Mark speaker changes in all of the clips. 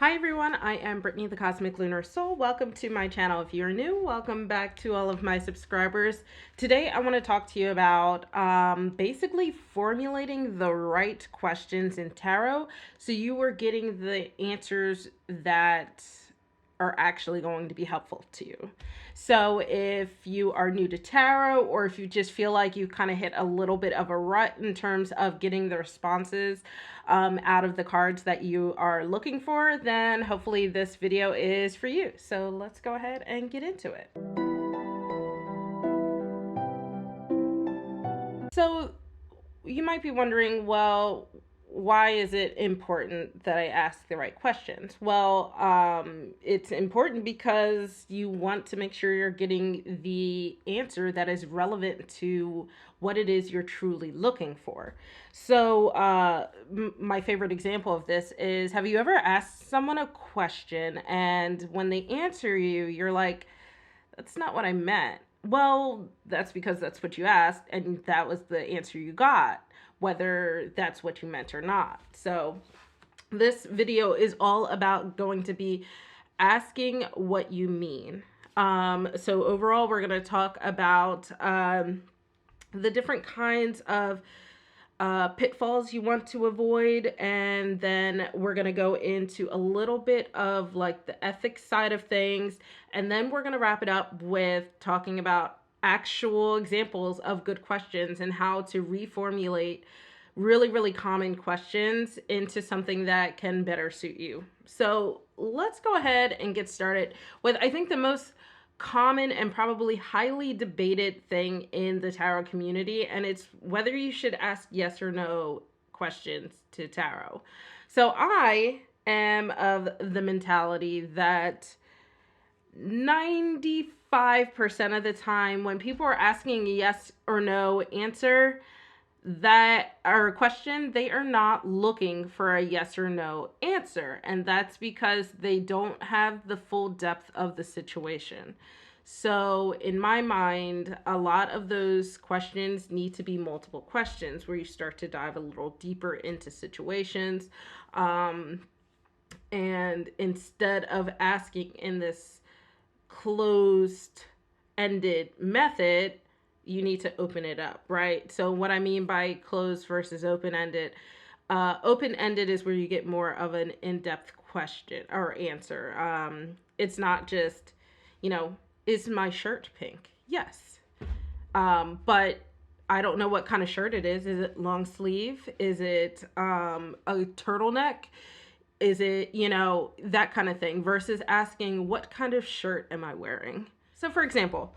Speaker 1: Hi everyone, I am Brittany the Cosmic Lunar Soul. Welcome to my channel. If you're new, welcome back to all of my subscribers. Today I want to talk to you about basically formulating the right questions in tarot so you are getting the answers that are actually going to be helpful to you. So if you are new to tarot, or if you just feel like you kind of hit a little bit of a rut in terms of getting the responses out of the cards that you are looking for, then hopefully this video is for you. So let's go ahead and get into it. So you might be wondering, well, why is it important that I ask the right questions? Well, it's important because you want to make sure you're getting the answer that is relevant to what it is you're truly looking for. So, my favorite example of this is, have you ever asked someone a question and when they answer you, you're like, that's not what I meant? Well, that's because that's what you asked, and that was the answer you got, whether that's what you meant or not. So, this video is all about going to be asking what you mean. So, overall, we're going to talk about the different kinds of pitfalls you want to avoid, and then we're going to go into a little bit of like the ethics side of things, and then we're going to wrap it up with talking about actual examples of good questions and how to reformulate really common questions into something that can better suit you. So let's go ahead and get started with, I think, the most common and probably highly debated thing in the tarot community, and it's whether you should ask yes or no questions to tarot. So I am of the mentality that 95% of the time when people are asking a yes or no answer that are a question, they are not looking for a yes or no answer, and that's because they don't have the full depth of the situation. So in my mind, a lot of those questions need to be multiple questions where you start to dive a little deeper into situations, and instead of asking in this closed ended method, you need to open it up, right? So what I mean by closed versus open-ended, open-ended is where you get more of an in-depth question or answer. It's not just, is my shirt pink? Yes. But I don't know what kind of shirt it is. Is it long sleeve? Is it a turtleneck? Is it, that kind of thing, versus asking, what kind of shirt am I wearing? So for example,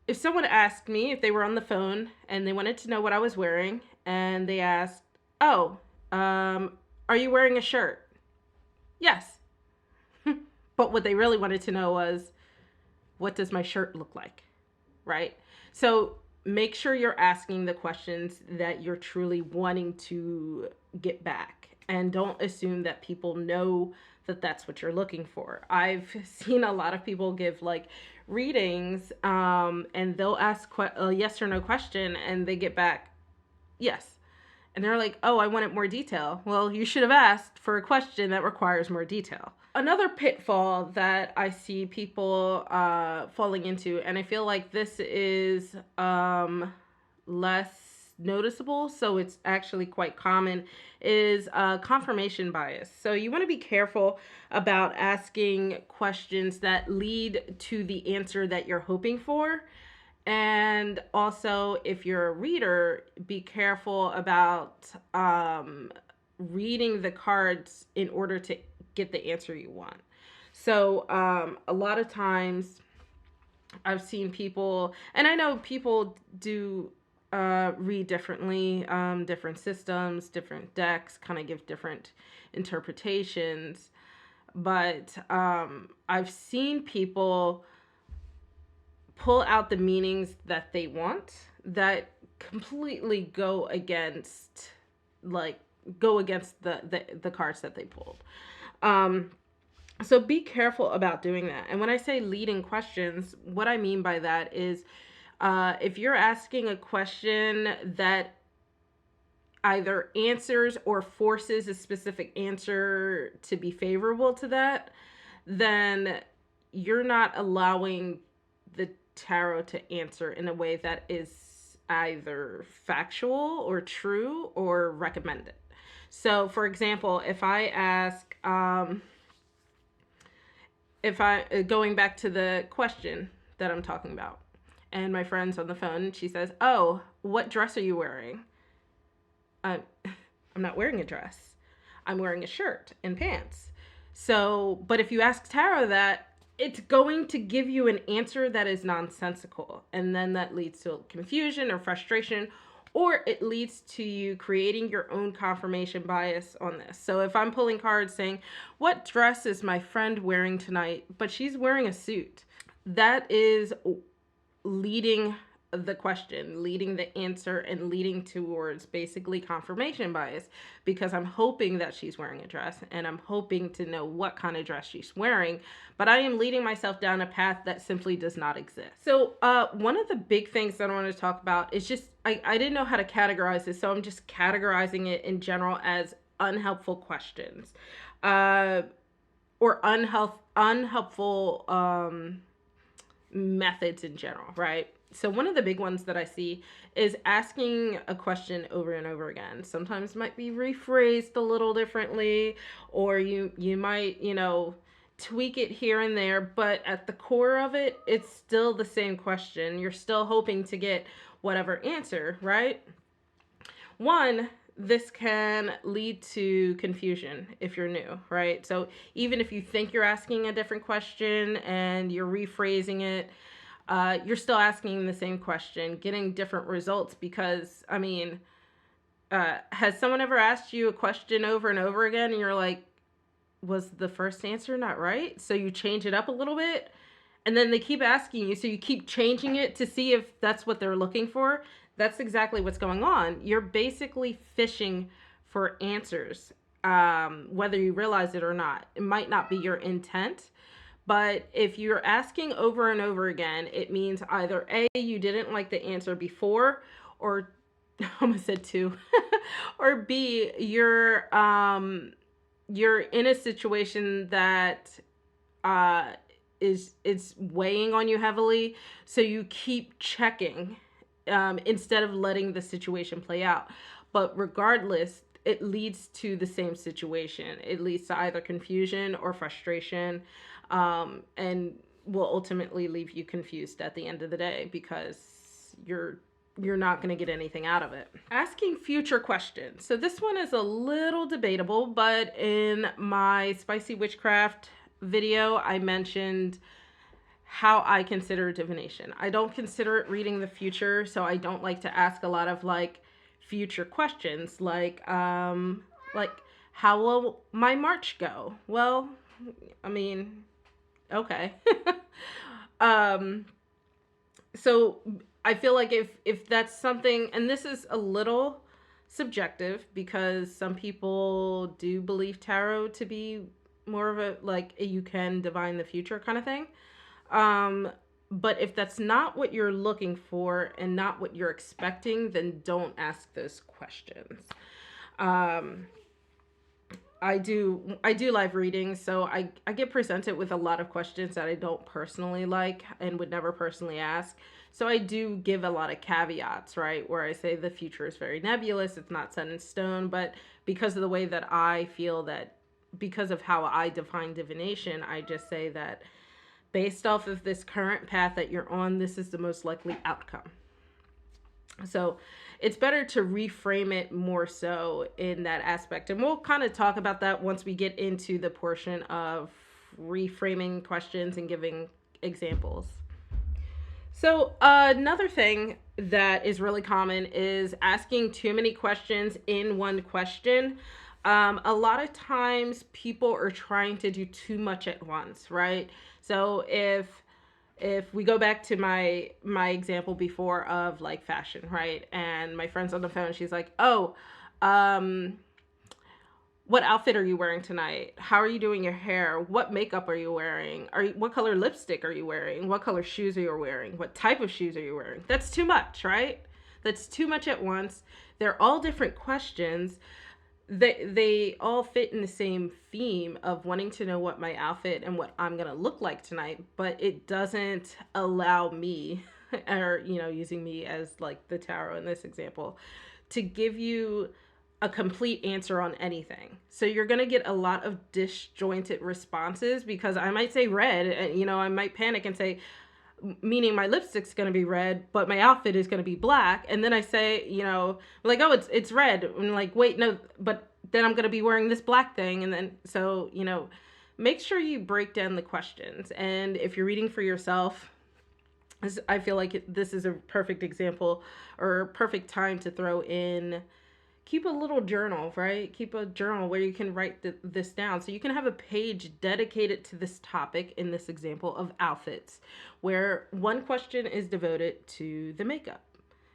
Speaker 1: if someone asked me, if they were on the phone and they wanted to know what I was wearing, and they asked, oh, are you wearing a shirt? Yes. But what they really wanted to know was, what does my shirt look like? Right? So make sure you're asking the questions that you're truly wanting to get back, and don't assume that people know that that's what you're looking for. I've seen a lot of people give like readings, and they'll ask a yes or no question, and they get back yes, and they're like, oh, I wanted more detail. Well, you should have asked for a question that requires more detail. Another pitfall that I see people falling into, and I feel like this is less noticeable, so it's actually quite common, is confirmation bias. So you want to be careful about asking questions that lead to the answer that you're hoping for. And also, if you're a reader, be careful about reading the cards in order to get the answer you want. So a lot of times I've seen people, and I know people do read differently, different systems, different decks kind of give different interpretations, but I've seen people pull out the meanings that they want that completely go against the cards that they pulled. So be careful about doing that. And when I say leading questions, what I mean by that is if you're asking a question that either answers or forces a specific answer to be favorable to that, then you're not allowing the tarot to answer in a way that is either factual or true or recommended. So, for example, if I ask, if I going back to the question that I'm talking about, and my friend's on the phone, she says, "Oh, what dress are you wearing?" I'm not wearing a dress. I'm wearing a shirt and pants. So, but if you ask tarot that, it's going to give you an answer that is nonsensical. And then that leads to confusion or frustration, or it leads to you creating your own confirmation bias on this. So if I'm pulling cards saying, what dress is my friend wearing tonight? But she's wearing a suit. That is leading the question, leading the answer, and leading towards basically confirmation bias, because I'm hoping that she's wearing a dress and I'm hoping to know what kind of dress she's wearing, but I am leading myself down a path that simply does not exist. So one of the big things that I want to talk about is just, I didn't know how to categorize this, so I'm just categorizing it in general as unhelpful questions, or unhelpful methods in general, right? So one of the big ones that I see is asking a question over and over again. Sometimes it might be rephrased a little differently, or you might, tweak it here and there, but at the core of it, it's still the same question. You're still hoping to get whatever answer, right? One, this can lead to confusion if you're new, right? So even if you think you're asking a different question and you're rephrasing it, you're still asking the same question, getting different results, because, has someone ever asked you a question over and over again and you're like, was the first answer not right? So you change it up a little bit, and then they keep asking you, so you keep changing it to see if that's what they're looking for. That's exactly what's going on. You're basically fishing for answers, whether you realize it or not. It might not be your intent, but if you're asking over and over again, it means either A, you didn't like the answer before, or I almost said two, or B, you're in a situation that is weighing on you heavily, so you keep checking instead of letting the situation play out. But regardless, it leads to the same situation. It leads to either confusion or frustration, and will ultimately leave you confused at the end of the day, because you're not going to get anything out of it. Asking future questions. So this one is a little debatable, but in my Spicy Witchcraft video, I mentioned how I consider divination. I don't consider it reading the future, so I don't like to ask a lot of future questions, like how will my March go? Well, okay. So I feel like if that's something, and this is a little subjective, because some people do believe tarot to be more of a you can divine the future kind of thing. But if that's not what you're looking for and not what you're expecting, then don't ask those questions. I do live readings, so I get presented with a lot of questions that I don't personally like and would never personally ask. So I do give a lot of caveats, right? Where I say the future is very nebulous, it's not set in stone, but because of the way that I feel that, because of how I define divination, I just say that based off of this current path that you're on, this is the most likely outcome. So it's better to reframe it more so in that aspect. And we'll kind of talk about that once we get into the portion of reframing questions and giving examples. So another thing that is really common is asking too many questions in one question. A lot of times people are trying to do too much at once, right? So if we go back to my example before of fashion, right? And my friend's on the phone, she's like, "Oh, what outfit are you wearing tonight? How are you doing your hair? What makeup are you wearing? What color lipstick are you wearing? What color shoes are you wearing? What type of shoes are you wearing?" That's too much, right? That's too much at once. They're all different questions. They all fit in the same theme of wanting to know what my outfit and what I'm going to look like tonight, but it doesn't allow me, or using me as like the tarot in this example, to give you a complete answer on anything. So you're going to get a lot of disjointed responses, because I might say red and I might panic and say, meaning my lipstick's going to be red, but my outfit is going to be black. And then I say, like, oh, it's red. And like, wait, no, but then I'm going to be wearing this black thing. And then, so, make sure you break down the questions. And if you're reading for yourself, I feel like this is a perfect example or perfect time to throw in, keep a little journal, right? Keep a journal where you can write this down. So you can have a page dedicated to this topic, in this example of outfits, where one question is devoted to the makeup.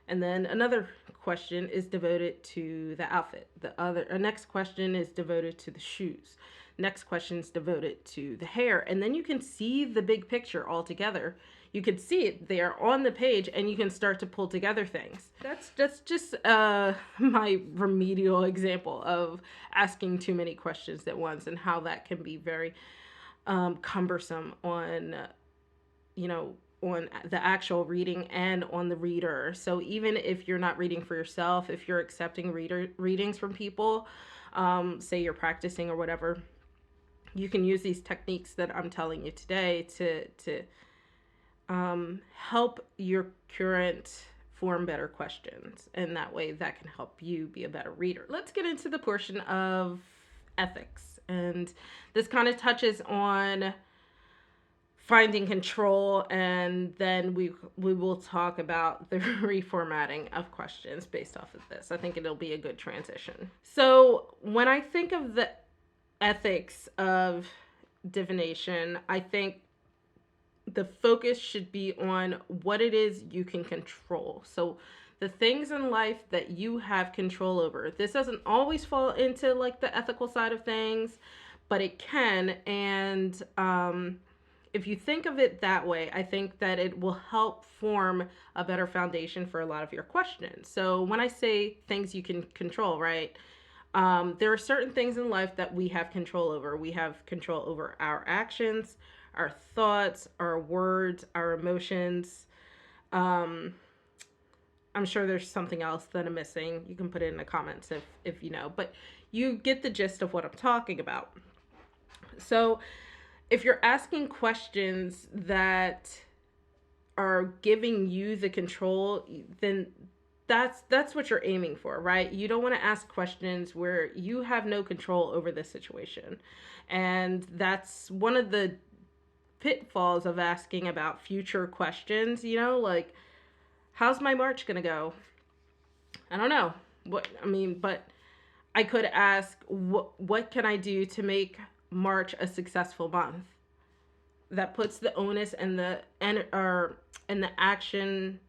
Speaker 1: And then another question is devoted to the outfit. The next question is devoted to the shoes. Next question is devoted to the hair. And then you can see the big picture all together. You can see it there on the page, and you can start to pull together things. That's just my remedial example of asking too many questions at once, and how that can be very cumbersome on, on the actual reading and on the reader. So even if you're not reading for yourself, if you're accepting readings from people, say you're practicing or whatever, you can use these techniques that I'm telling you today to help your current form better questions. And that way that can help you be a better reader. Let's get into the portion of ethics. And this kind of touches on finding control, and then we will talk about the reformatting of questions based off of this. I think it'll be a good transition. So when I think of the ethics of divination, I think the focus should be on what it is you can control. So the things in life that you have control over. This doesn't always fall into like the ethical side of things, but it can. And if you think of it that way, I think that it will help form a better foundation for a lot of your questions. So when I say things you can control, right? There are certain things in life that we have control over. We have control over our actions, our thoughts, our words, our emotions. I'm sure there's something else that I'm missing. You can put it in the comments if you know, but you get the gist of what I'm talking about. So if you're asking questions that are giving you the control, then that's what you're aiming for, right? You don't want to ask questions where you have no control over the situation. And that's one of the pitfalls of asking about future questions, like, how's my March gonna go? I don't know. But I could ask, what can I do to make March a successful month? That puts the onus and the action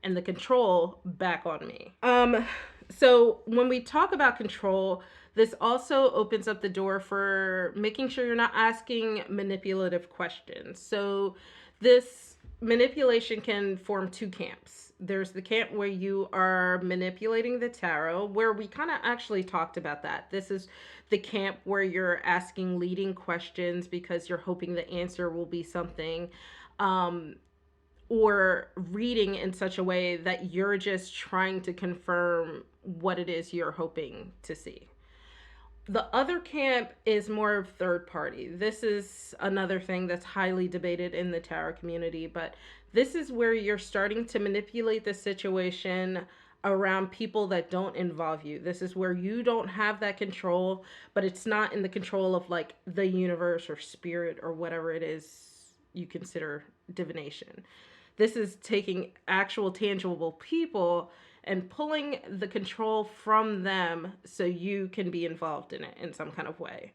Speaker 1: and the control back on me. So when we talk about control, this also opens up the door for making sure you're not asking manipulative questions. So this manipulation can form two camps. There's the camp where you are manipulating the tarot, where we kind of actually talked about that. This is the camp where you're asking leading questions because you're hoping the answer will be something, or reading in such a way that you're just trying to confirm what it is you're hoping to see. The other camp is more of third party. This is another thing that's highly debated in the tarot community, but this is where you're starting to manipulate the situation around people that don't involve you. This is where you don't have that control, but it's not in the control of like the universe or spirit or whatever it is you consider divination. This is taking actual tangible people and pulling the control from them so you can be involved in it in some kind of way.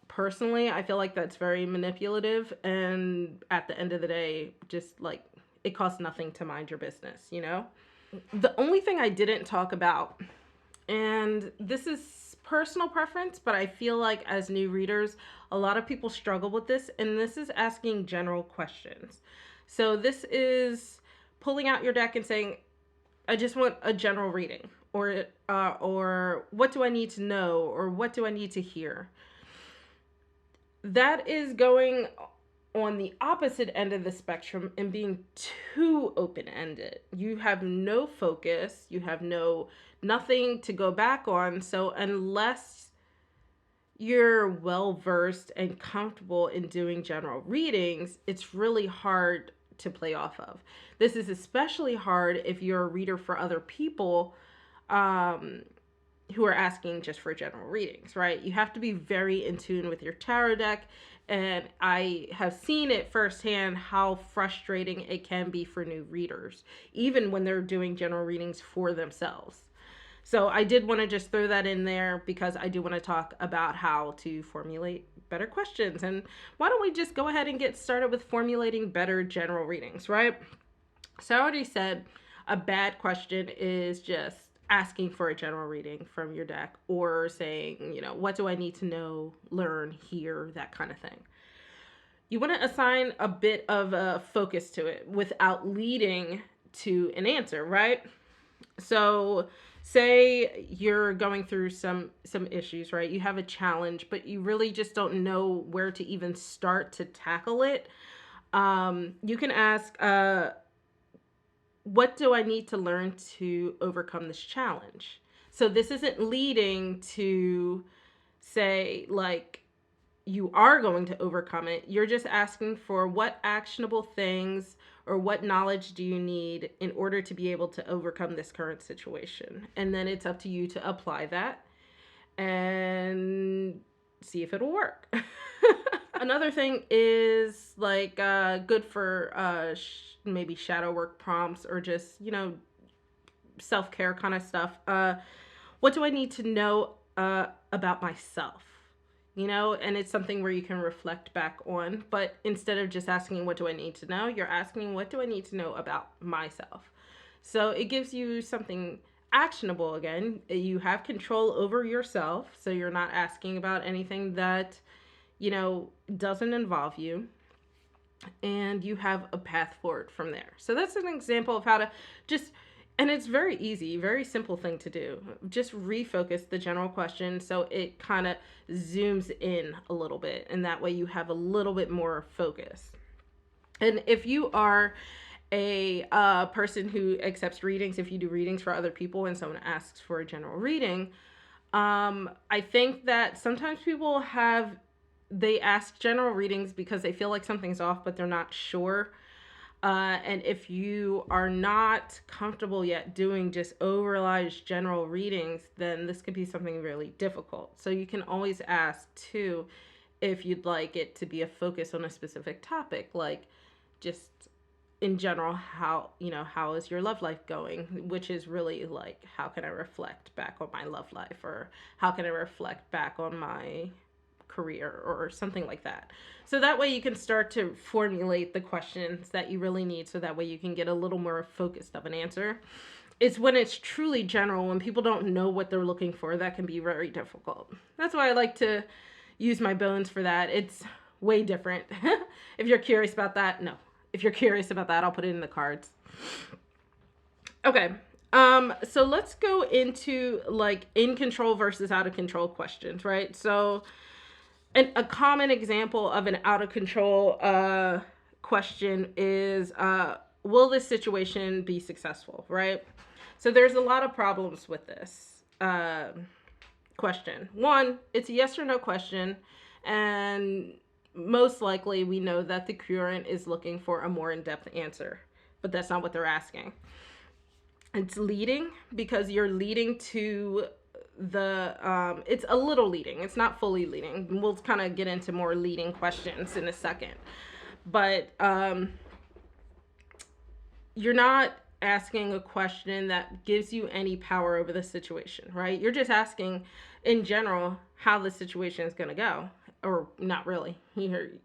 Speaker 1: Personally, I feel like that's very manipulative, and at the end of the day, just like, it costs nothing to mind your business, The only thing I didn't talk about, and this is personal preference, but I feel like as new readers, a lot of people struggle with this, and this is asking general questions. So this is pulling out your deck and saying, I just want a general reading, or what do I need to know, or what do I need to hear? That is going on the opposite end of the spectrum and being too open-ended. You have no focus, you have nothing to go back on. So unless you're well versed and comfortable in doing general readings, it's really hard to play off of. This is especially hard if you're a reader for other people, who are asking just for general readings, right? You have to be very in tune with your tarot deck. And I have seen it firsthand how frustrating it can be for new readers, even when they're doing general readings for themselves. So I did want to just throw that in there because I do want to talk about how to formulate better questions. And why don't we just go ahead and get started with formulating better general readings, right? So I already said a bad question is just asking for a general reading from your deck, or saying, what do I need to know, learn, hear, that kind of thing. You want to assign a bit of a focus to it without leading to an answer, right? So say you're going through some issues, right? You have a challenge, but you really just don't know where to even start to tackle it. You can ask, what do I need to learn to overcome this challenge? So this isn't leading to say, like, you are going to overcome it. You're just asking for what actionable things or what knowledge do you need in order to be able to overcome this current situation. And then it's up to you to apply that and see if it'll work. Another thing is like good for maybe shadow work prompts, or just, self-care kind of stuff. What do I need to know about myself? And it's something where you can reflect back on. But instead of just asking, what do I need to know? You're asking, what do I need to know about myself? So it gives you something actionable again. You have control over yourself. So you're not asking about anything that, doesn't involve you. And you have a path forward from there. So that's an example of how to just, and it's very easy, very simple thing to do. Just refocus the general question so it kind of zooms in a little bit. And that way you have a little bit more focus. And if you are a person who accepts readings, if you do readings for other people and someone asks for a general reading, I think that sometimes people they ask general readings because they feel like something's off, but they're not sure. And if you are not comfortable yet doing just overlarge general readings, then this could be something really difficult. So you can always ask too, if you'd like it to be a focus on a specific topic, like just in general, how is your love life going? Which is really like, how can I reflect back on my love life, or how can I reflect back on my career, or something like that. So that way you can start to formulate the questions that you really need, so that way you can get a little more focused of an answer. It's when it's truly general, when people don't know what they're looking for, that can be very difficult. That's why I like to use my bones for that. It's way different. If you're curious about that, no. If you're curious about that, I'll put it in the cards. Okay. So let's go into like in control versus out of control questions, right? So a common example of an out of control question is, will this situation be successful, right? So there's a lot of problems with this question. One, it's a yes or no question, and most likely we know that the current is looking for a more in-depth answer, but that's not what they're asking. It's leading because you're leading to it's a little leading. It's not fully leading. We'll kind of get into more leading questions in a second. But you're not asking a question that gives you any power over the situation, right? You're just asking in general how the situation is going to go, or not really.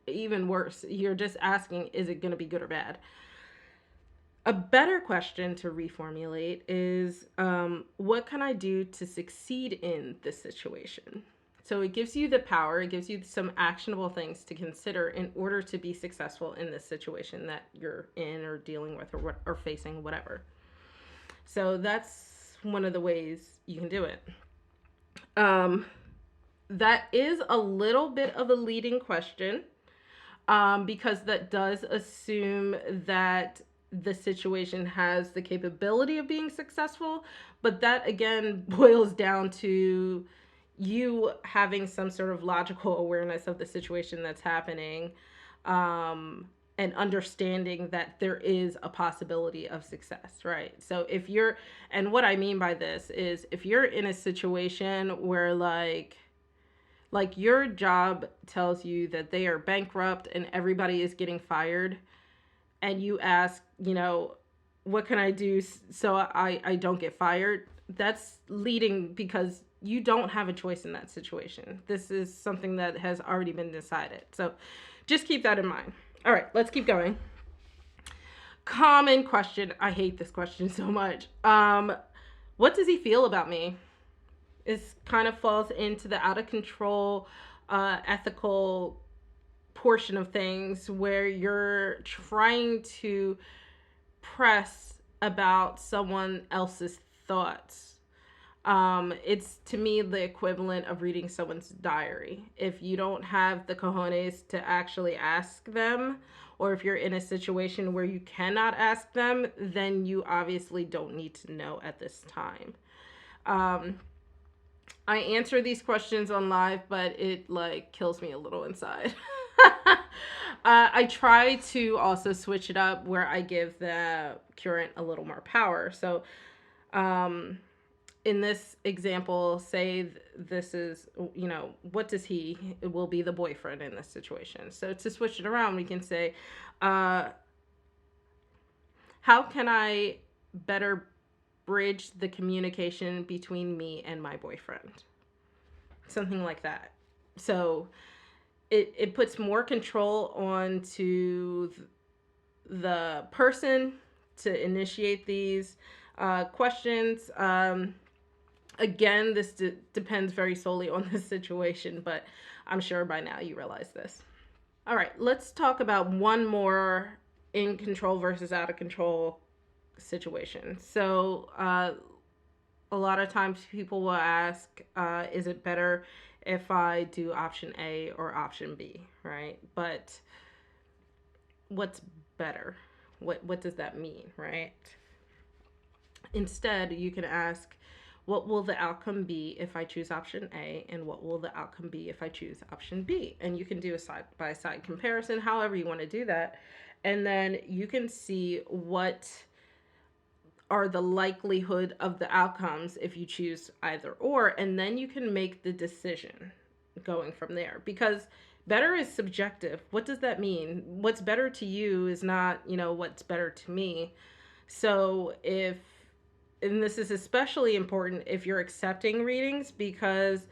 Speaker 1: Even worse, you're just asking, is it going to be good or bad? A better question to reformulate is, what can I do to succeed in this situation? So it gives you the power, it gives you some actionable things to consider in order to be successful in this situation that you're in or dealing with, or facing, whatever. So that's one of the ways you can do it. Um, that is a little bit of a leading question, because that does assume that the situation has the capability of being successful. But that again boils down to you having some sort of logical awareness of the situation that's happening, and understanding that there is a possibility of success, right? So if you're, and what I mean by this is if you're in a situation where like your job tells you that they are bankrupt and everybody is getting fired, and you ask, what can I do so I don't get fired? That's leading because you don't have a choice in that situation. This is something that has already been decided. So just keep that in mind. All right, let's keep going. Common question. I hate this question so much. What does he feel about me? This kind of falls into the out of control, ethical portion of things where you're trying to press about someone else's thoughts. It's to me the equivalent of reading someone's diary. If you don't have the cojones to actually ask them, or if you're in a situation where you cannot ask them, then you obviously don't need to know at this time. I answer these questions on live, but it like kills me a little inside. I try to also switch it up where I give the current a little more power. So, in this example, say this is, what does he, it will be the boyfriend in this situation. So to switch it around, we can say, how can I better bridge the communication between me and my boyfriend? Something like that. So it puts more control onto the person to initiate these questions. Again, this depends very solely on the situation, but I'm sure by now you realize this. All right, let's talk about one more in control versus out of control situation. So, a lot of times people will ask, is it better if I do option A or option B, right? But what's better? What does that mean, right? Instead, you can ask, what will the outcome be if I choose option A, and what will the outcome be if I choose option B? And you can do a side by side comparison, however you want to do that. And then you can see what are the likelihood of the outcomes if you choose either or, and then you can make the decision going from there. Because better is subjective. What does that mean? What's better to you is not, what's better to me. So if, and this is especially important if you're accepting readings, because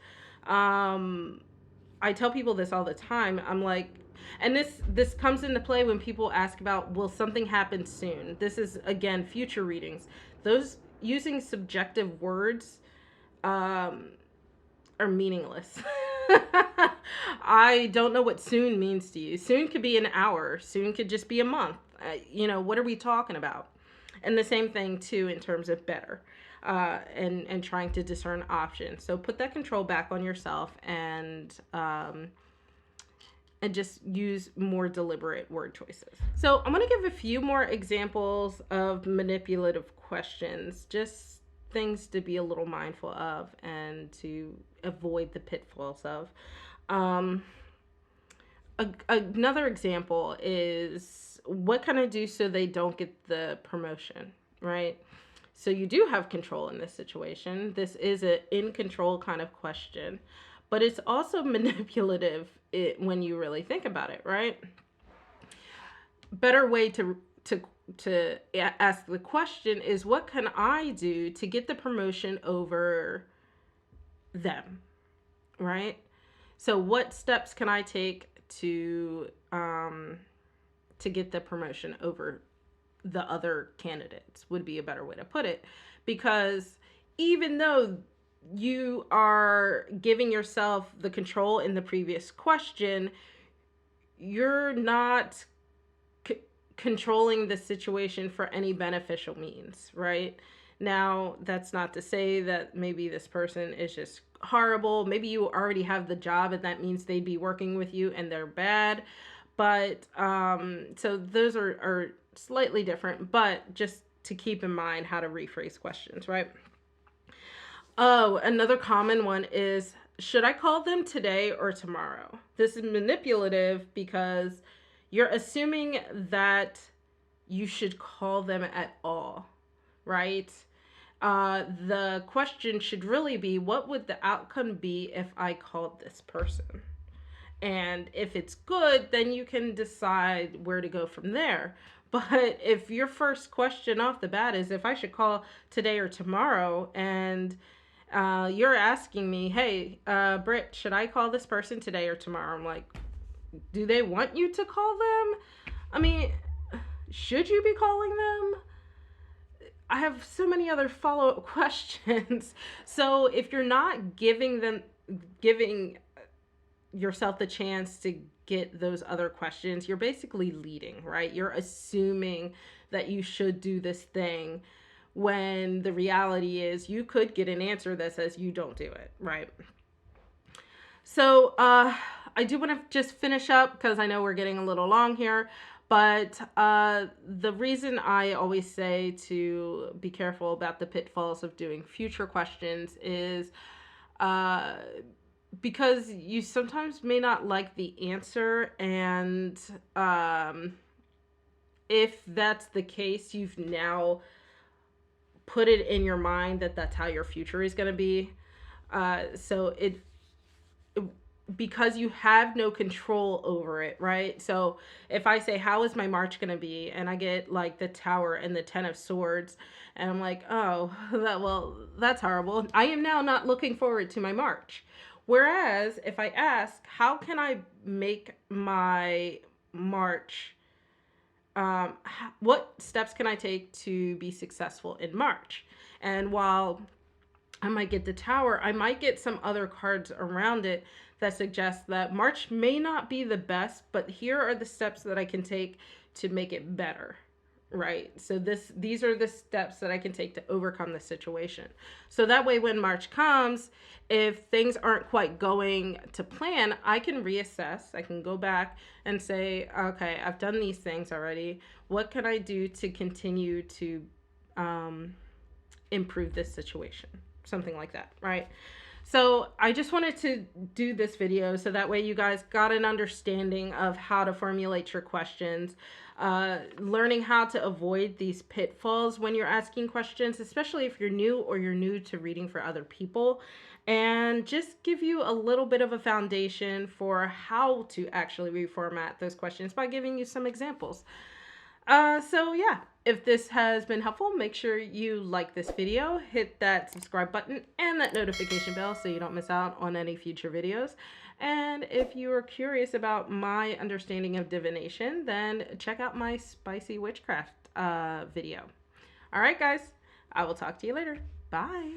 Speaker 1: I tell people this all the time. I'm like, and this comes into play when people ask about, will something happen soon? This is again future readings. Those using subjective words are meaningless. I don't know what soon means to you. Soon could be an hour. Soon could just be a month. What are we talking about? And the same thing too in terms of better. And trying to discern options. So put that control back on yourself, and just use more deliberate word choices. So I'm going to give a few more examples of manipulative questions, just things to be a little mindful of and to avoid the pitfalls of. Another example is, what can I do so they don't get the promotion, right? So you do have control in this situation. This is an in control kind of question, but it's also manipulative when you really think about it, right? Better way to ask the question is, what can I do to get the promotion over them, right? So what steps can I take to get the promotion over the other candidates, would be a better way to put it. Because even though you are giving yourself the control in the previous question, you're not controlling the situation for any beneficial means, right? Now, that's not to say that maybe this person is just horrible. Maybe you already have the job and that means they'd be working with you and they're bad. But so those are slightly different, but just to keep in mind how to rephrase questions, right? Oh, another common one is, should I call them today or tomorrow? This is manipulative because you're assuming that you should call them at all, right? The question should really be, what would the outcome be if I called this person? And if it's good, then you can decide where to go from there. But if your first question off the bat is if I should call today or tomorrow, and you're asking me, hey, Britt, should I call this person today or tomorrow? I'm like, do they want you to call them? I mean, should you be calling them? I have so many other follow-up questions. So if you're not giving yourself the chance to get those other questions, you're basically leading, right? You're assuming that you should do this thing when the reality is you could get an answer that says you don't do it, right? So I do want to just finish up because I know we're getting a little long here. But the reason I always say to be careful about the pitfalls of doing future questions is because you sometimes may not like the answer. And if that's the case, you've now put it in your mind that that's how your future is going to be. So because you have no control over it, right? So if I say, how is my March going to be? And I get like the Tower and the Ten of Swords, and I'm like, oh, that's horrible. I am now not looking forward to my March. Whereas if I ask, how can I make my March, what steps can I take to be successful in March? And while I might get the Tower, I might get some other cards around it that suggest that March may not be the best, but here are the steps that I can take to make it better, right? So these are the steps that I can take to overcome the situation. So that way when March comes, if things aren't quite going to plan, I can reassess. I can go back and say, okay, I've done these things already. What can I do to continue to improve this situation? Something like that, right? So I just wanted to do this video so that way you guys got an understanding of how to formulate your questions, learning how to avoid these pitfalls when you're asking questions, especially if you're new or you're new to reading for other people, and just give you a little bit of a foundation for how to actually reformat those questions by giving you some examples. So yeah, if this has been helpful, make sure you like this video, hit that subscribe button and that notification bell so you don't miss out on any future videos. And if you are curious about my understanding of divination, then check out my spicy witchcraft video. All right, guys, I will talk to you later. Bye.